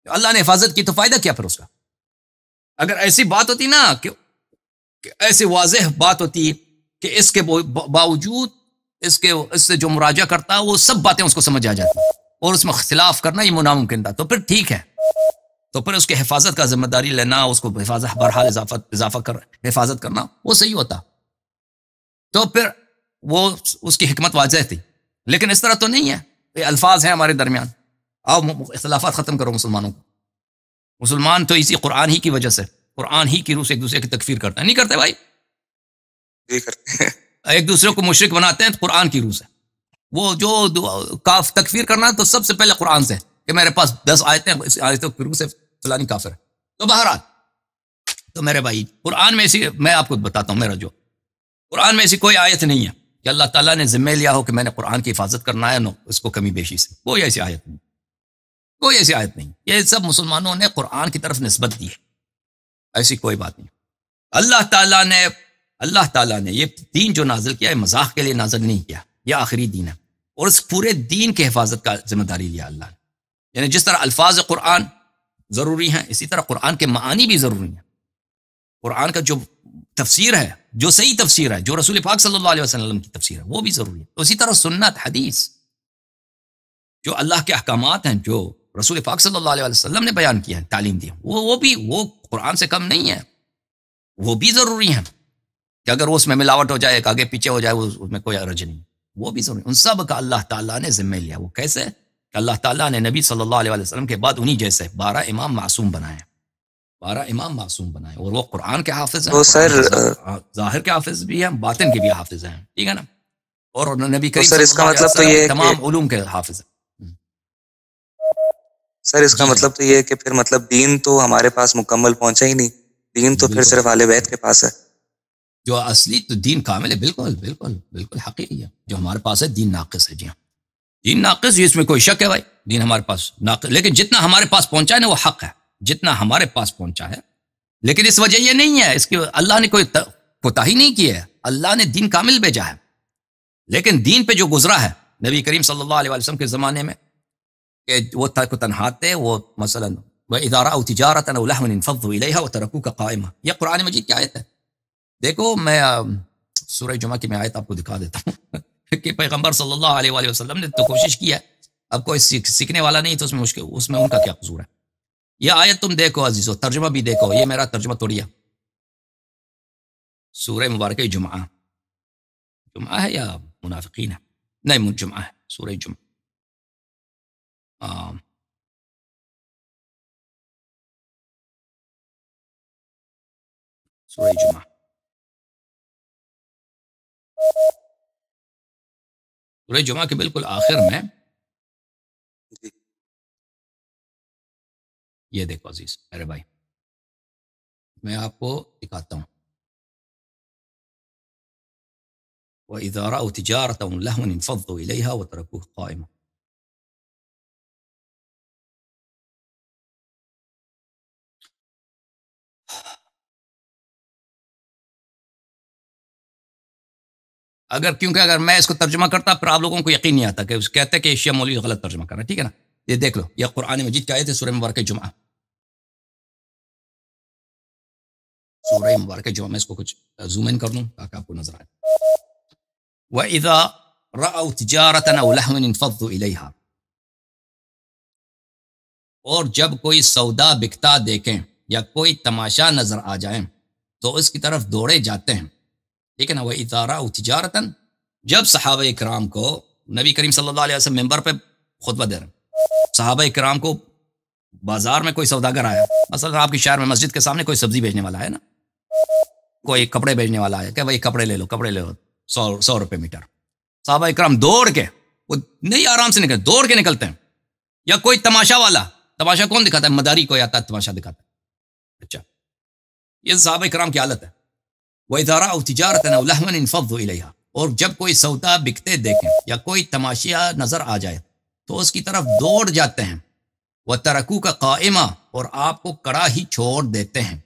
اللہ نے حفاظت کی تو فائدہ کیا پھر اس کا؟ اگر ایسی بات ہوتی نا کہ ایسی واضح بات ہوتی کہ اس کے باوجود اس سے جو مراجعہ کرتا وہ سب باتیں اس کو سمجھ آ جاتی اور اس میں اختلاف کرنا یہ ناممکن تھا، تو پھر ٹھیک ہے، تو پھر اس کے حفاظت کا ذمہ داری لینا، اس کو حفاظت بہرحال اضافہ کر حفاظت کرنا وہ صحیح ہوتا، تو پھر وہ اس کی حکمت واضح تھی. لیکن اس طرح تو نہیں ہے، یہ الفاظ ہیں ہمارے درمیان، آؤ اختلافات ختم کرو مسلمانوں کو. مسلمان تو اسی قرآن ہی کی وجہ سے، قرآن ہی کی روح سے ایک دوسرے کی تکفیر کرتے ہیں، نہیں کرتے بھائی؟ کرتے ہیں، ایک دوسرے کو مشرک بناتے ہیں تو قرآن کی روح سے. وہ جو تکفیر کرنا تو سب سے پہلے قرآن سے، کہ میرے پاس 10 آیتیں اس آیتوں کی روح سے فلانی کافر ہے. تو بہرحال تو میرے بھائی قرآن میں ایسی، میں آپ کو بتاتا ہوں، میرا جو قرآن میں ایسی کوئی آیت نہیں ہے کہ اللہ تعالیٰ نے ذمہ لیا ہو کہ میں نے قرآن کی حفاظت کرنا ہے، اس کو کمی بیشی سے، کوئی ایسی آیت نہیں، کوئی ایسی آیت نہیں. یہ سب مسلمانوں نے قرآن کی طرف نسبت دی ہے، ایسی کوئی بات نہیں. اللہ تعالیٰ نے یہ دین جو نازل کیا ہے مذاق کے لیے نازل نہیں کیا، یہ آخری دین ہے، اور اس پورے دین کی حفاظت کا ذمہ داری لیا اللہ نے. یعنی جس طرح الفاظ قرآن ضروری ہیں، اسی طرح قرآن کے معانی بھی ضروری ہیں. قرآن کا جو تفسیر ہے، جو صحیح تفسیر ہے، جو رسول پاک صلی اللہ علیہ وسلم کی تفسیر ہے، وہ بھی ضروری ہے. تو اسی طرح سنت، حدیث، جو اللہ کے احکامات ہیں، جو رسول پاک صلی اللہ علیہ وسلم نے بیان کیا ہے، تعلیم دی، وہ قرآن سے کم نہیں ہے، وہ بھی ضروری ہیں. کہ اگر اس میں ملاوٹ ہو جائے، آگے پیچھے ہو جائے، اس میں کوئی عرض نہیں، وہ بھی ضروری. ان سب کا اللہ تعالیٰ نے ذمہ لیا. وہ کیسے؟ کہ اللہ تعالیٰ نے نبی صلی اللہ علیہ وسلم کے بعد انہی جیسے 12 امام معصوم بنائے، 12 امام معصوم بنائے، اور وہ قرآن کے حافظ ہیں، ظاہر کے حافظ بھی ہیں، باطن کے بھی حافظ ہیں، ٹھیک ہے نا. اور نبی کریم صلی اللہ علیہ وسلم تمام علوم کے حافظ ہیں. سر اس کا مطلب تو یہ ہے کہ پھر مطلب دین تو ہمارے پاس مکمل پہنچا ہی نہیں، دین تو پھر صرف اہل بیت کے پاس ہے. جو اصلی تو دین کامل ہے، بالکل بالکل بالکل حقیقی ہے. جو ہمارے پاس ہے دین ناقص ہے. جی ہاں، دین ناقص، اس میں کوئی شک ہے بھائی، دین ہمارے پاس ناقص، لیکن جتنا ہمارے پاس پہنچا ہے نا وہ حق ہے، جتنا ہمارے پاس پہنچا ہے. لیکن اس وجہ یہ نہیں ہے اس کی اللہ نے کوئی کوتاہی نہیں کی ہے، اللہ نے دین کامل بھیجا ہے. لیکن دین پہ جو گزرا ہے نبی کریم صلی اللہ علیہ وسلم کے زمانے میں، کہ وہ تنہا تھے، وہ مثلا وَإِذَا رَأَوْا تِجَارَةً أَوْ لَهْوًا انفضوا إِلَيْهَا وَتَرَكُوكَ قَائِمًا. یہ قرآن مجید کی آیت ہے. دیکھو میں سورہ جمعہ کی میں آیت آپ کو دکھا دیتا ہوں کہ پیغمبر صلی اللہ علیہ وآلہ وسلم نے تو کوشش کی ہے، اب کوئی سیکھنے والا نہیں تو اس میں ان کا کیا قصور ہے. یہ آیت تم دیکھو عزیزو، ترجمہ بھی دیکھو، یہ میرا ترجمہ توڑی ہے. سورہ مبارکہ جمعہ ہے یا منافقین ہے؟ نہیں، جمعہ ہے، سورہ جمعہ. سورہ جمعہ سورہ جمعہ کے بالکل آخر میں یہ دیکھو عزیز میرے بھائی، میں آپ کو دکھاتا ہوں. وَإِذَا رَأَوْا تِجَارَةً لَهْوًا انفضوا إِلَيْهَا وَتَرَكُوكَ قَائِمًا. کیونکہ اگر میں اس کو ترجمہ کرتا پھر آپ لوگوں کو یقین نہیں آتا، کہ کہتے کہ شیعہ مولوی غلط ترجمہ کرنا، ٹھیک ہے نا. یہ دیکھ لو، یہ قرآن مجید کی آیت ہے، سورہ مبارکہ جمعہ، سورہ مبارکہ جمعہ. میں اس کو کچھ زوم ان کر دوں تاکہ آپ کو نظر آئے. وَإِذَا رَأَوْا تِجَارَةً أَوْ لَهْوًا انفضوا إِلَيْهَا. اور جب کوئی سودا بکتا دیکھیں یا کوئی تماشا نظر آ جائیں تو اس کی طرف دوڑے جاتے ہیں، ٹھیک ہے نا. وَإِذَا رَأَوْا تِجَارَةً، جب صحابہ کرام کو نبی کریم صلی اللہ علیہ وسلم ممبر پہ خطبہ دے رہے ہیں، صحابہ کرام کو بازار میں کوئی سوداگر آیا، مثلا آپ کے شہر میں مسجد کے سامنے کوئی سبزی بیچنے والا ہے نا، کوئی کپڑے بیچنے والا ہے، کہ بھائی کپڑے لے لو 100 روپے میٹر. صحابہ کرام دوڑ کے، وہ نہیں آرام سے نکلتے، دوڑ کے نکلتے ہیں. یا کوئی تماشا والا، تماشا کون دکھاتا ہے؟ مداری کوئی آتا ہے تماشا دکھاتا ہے. اچھا، یہ صحابہ کرام کی حالت ہے. وَإِذَا رَأَوْا تِجَارَةً أَوْ لَهْوًا انفضوا إِلَيْهَا. اور جب کوئی سودا بکتے دیکھیں یا کوئی تماشا نظر آ جائے تو اس کی طرف دوڑ جاتے ہیں. وَتَرَكُوكَ قَائِمًا، اور آپ کو کڑا ہی چھوڑ دیتے ہیں.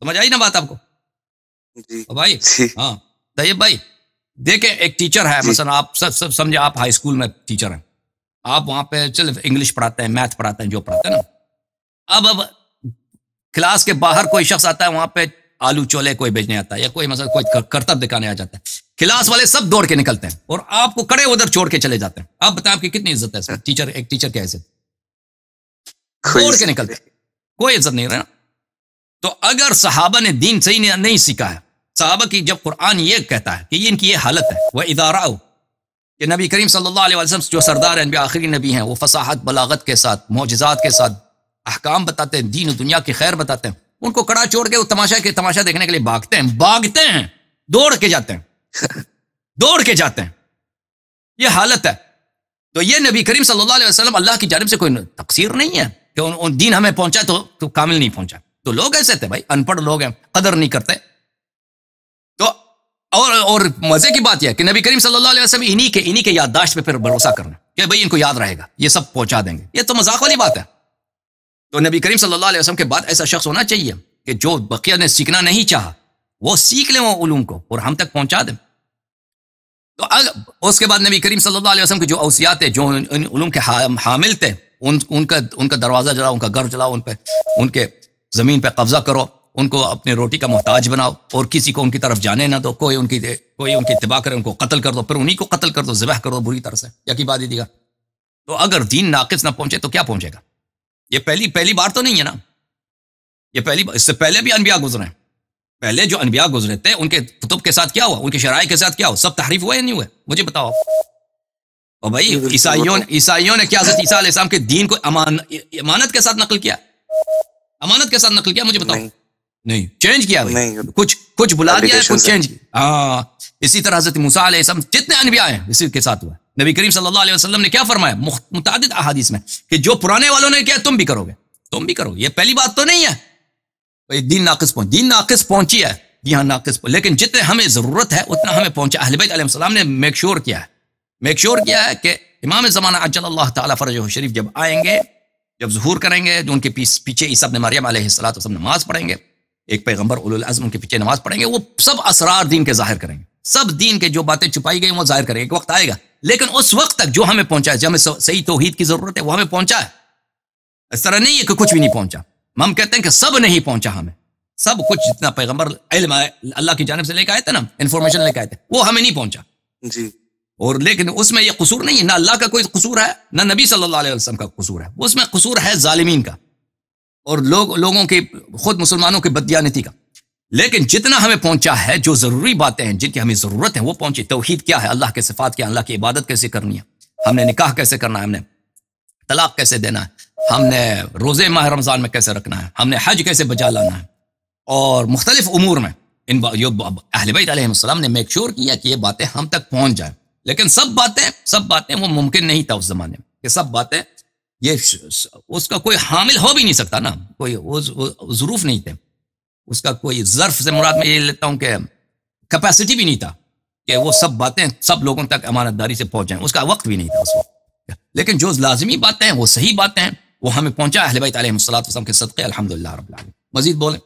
سمجھ آئی نا بات آپ کو؟ جی بھائی ہاں طیب بھائی، دیکھیں ایک ٹیچر ہے، مثلا آپ سب سمجھے، آپ ہائی اسکول میں ٹیچر ہیں، آپ وہاں پہ صرف انگلش پڑھاتے ہیں، میتھ پڑھاتے ہیں، جو پڑھاتے ہیں نا. اب کلاس کے باہر کوئی شخص آتا ہے، وہاں پہ آلو چولے کوئی بیچنے آتا ہے، یا کوئی مثلا کوئی کرتب دکھانے آ جاتا ہے، کلاس والے سب دوڑ کے نکلتے ہیں اور آپ کو کڑے ادھر چھوڑ کے چلے جاتے ہیں. آپ بتائیں آپ کی کتنی عزت ہے اس میں؟ ٹیچر، ایک ٹیچر کی عزت، دوڑ کے نکلتے ہیں، کوئی عزت نہیں رہا. تو اگر صحابہ نے دین صحیح نہیں سیکھا ہے، صحابہ کی جب قرآن یہ کہتا ہے کہ ان کی یہ حالت ہے، وہ ادارہ کہ نبی کریم صلی اللہ علیہ وسلم جو سردار انبیاء آخری نبی ہیں، وہ فصاحت بلاغت کے ساتھ، معجزات کے ساتھ احکام بتاتے ہیں، دین و دنیا کی خیر بتاتے ہیں، ان کو کڑا چھوڑ کے وہ تماشا دیکھنے کے لیے بھاگتے ہیں، دوڑ کے جاتے ہیں. یہ حالت ہے. تو یہ نبی کریم صلی اللہ علیہ وسلم اللہ کی جانب سے کوئی تقصیر نہیں ہے کہ ان دین ہمیں پہنچا تو کامل نہیں پہنچا. تو لوگ ایسے تھے بھائی، ان پڑھ لوگ ہیں، قدر نہیں کرتے. تو اور مزے کی بات یہ ہے کہ نبی کریم صلی اللہ علیہ وسلم انہی کے یادداشت پہ پھر بھروسہ کرنا کہ بھائی ان کو یاد رہے گا، یہ سب پہنچا دیں گے. یہ تو مذاق والی بات ہے. تو نبی کریم صلی اللہ علیہ وسلم کے بعد ایسا شخص ہونا چاہیے کہ جو بقیہ نے سیکھنا نہیں چاہا وہ سیکھ لیں وہ علوم کو اور ہم تک پہنچا دیں. تو اس کے بعد نبی کریم صلی اللہ علیہ وسلم کے جو اوصیات تھے، جو ان علوم کے حامل تھے، ان کا دروازہ جلاؤ، ان کا گھر جلاؤ، ان کے زمین پہ قبضہ کرو، ان کو اپنے روٹی کا محتاج بناؤ، اور کسی کو ان کی طرف جانے نہ دو. کوئی ان کی اتباع کرے، ان کو قتل کر دو، پھر انہی کو قتل کر دو، ذبح کر دو بری طرح سے، یا کی بات ہی دیگا. تو اگر دین ناقص نہ پہنچے تو کیا پہنچے گا؟ یہ پہلی بار تو نہیں ہے نا. یہ پہلی بار، اس سے پہلے بھی انبیاء گزرے ہیں. پہلے جو انبیاء گزرے تھے ان کے کتب کے ساتھ کیا ہوا، ان کے شرائع کے ساتھ کیا ہوا؟ سب تحریف ہوئے یا نہیں ہوئے؟ مجھے بتاؤ. اور بھائی عیسائیوں نے کیا حضرت عیسیٰ علیہ السلام کے دین کو امانت کے ساتھ نقل کیا؟ امانت کے ساتھ نقل کیا؟ مجھے بتاؤ. نہیں، چینج کیا بھائی، کچھ بلا دیا ہے، کچھ چینج کیا. ہاں، اسی طرح حضرت موسیٰ علیہ السلام جتنے انبیاء ہیں اسی کے ساتھ ہوا. نبی کریم صلی اللہ علیہ وسلم نے کیا فرمایا متعدد احادیث میں کہ جو پرانے والوں نے کیا تم بھی کرو گے. یہ پہلی بات تو نہیں ہے دین ناقص پہنچی ہے. جی ہاں، ناقص، لیکن جتنے ہمیں ضرورت ہے اتنا ہمیں پہنچا. اہل بیت علیہ السلام نے میک شور کیا ہے کہ امام زمانہ عجل اللہ تعالیٰ فرجہ شریف جب آئیں گے، جب ظہور کریں گے، جو ان کے پیچھے عیسیٰ ابن مریم علیہ السلام نماز پڑھیں گے، ایک پیغمبر اولو العزم ان کے پیچھے نماز پڑھیں گے، وہ سب اسرار دین کے ظاہر کریں گے، سب دین کے جو باتیں چھپائی گئی وہ ظاہر کریں گے. ایک وقت آئے گا، لیکن اس وقت تک جو ہمیں پہنچا ہے، جو ہمیں صحیح توحید کی ضرورت ہے وہ ہمیں پہنچا ہے. اس طرح نہیں ہے کہ کچھ بھی نہیں پہنچا. ہم کہتے ہیں کہ سب نہیں پہنچا، ہمیں سب کچھ جتنا پیغمبر علم اللہ کی جانب سے لے کے آئے تھے نا، انفارمیشن لے کے آئے تھے، وہ ہمیں نہیں پہنچا. جی. اور لیکن اس میں یہ قصور نہیں ہے، نہ اللہ کا کوئی قصور ہے، نہ نبی صلی اللہ علیہ وسلم کا قصور ہے. اس میں قصور ہے ظالمین کا اور لوگوں کے، خود مسلمانوں کی بددیانتی کا. لیکن جتنا ہمیں پہنچا ہے، جو ضروری باتیں ہیں جن کی ہمیں ضرورت ہے وہ پہنچی. توحید کیا ہے، اللہ کے صفات کیا ہے، اللہ کی عبادت کیسے کرنی ہے، ہم نے نکاح کیسے کرنا ہے، ہم نے طلاق کیسے دینا ہے، ہم نے روزے ماہ رمضان میں کیسے رکھنا ہے، ہم نے حج کیسے بجا لانا ہے، اور مختلف امور میں اہل بیت علیہ السلام نے میک شور کیا کہ یہ باتیں ہم تک پہنچ جائیں. لیکن سب باتیں وہ ممکن نہیں تھا اس زمانے میں کہ سب باتیں، یہ اس کا کوئی حامل ہو بھی نہیں سکتا نا، کوئی ظروف نہیں تھے، اس کا کوئی ظرف سے مراد میں یہ لیتا ہوں کہ کیپیسٹی بھی نہیں تھا کہ وہ سب باتیں سب لوگوں تک امانت داری سے پہنچ جائیں، اس کا وقت بھی نہیں تھا اس وقت. لیکن جو لازمی باتیں ہیں، وہ صحیح باتیں ہیں، وہ ہمیں پہنچا اہل بیت علیہ السلام کے صدقے، الحمدللہ رب العالمین. مزید بولیں.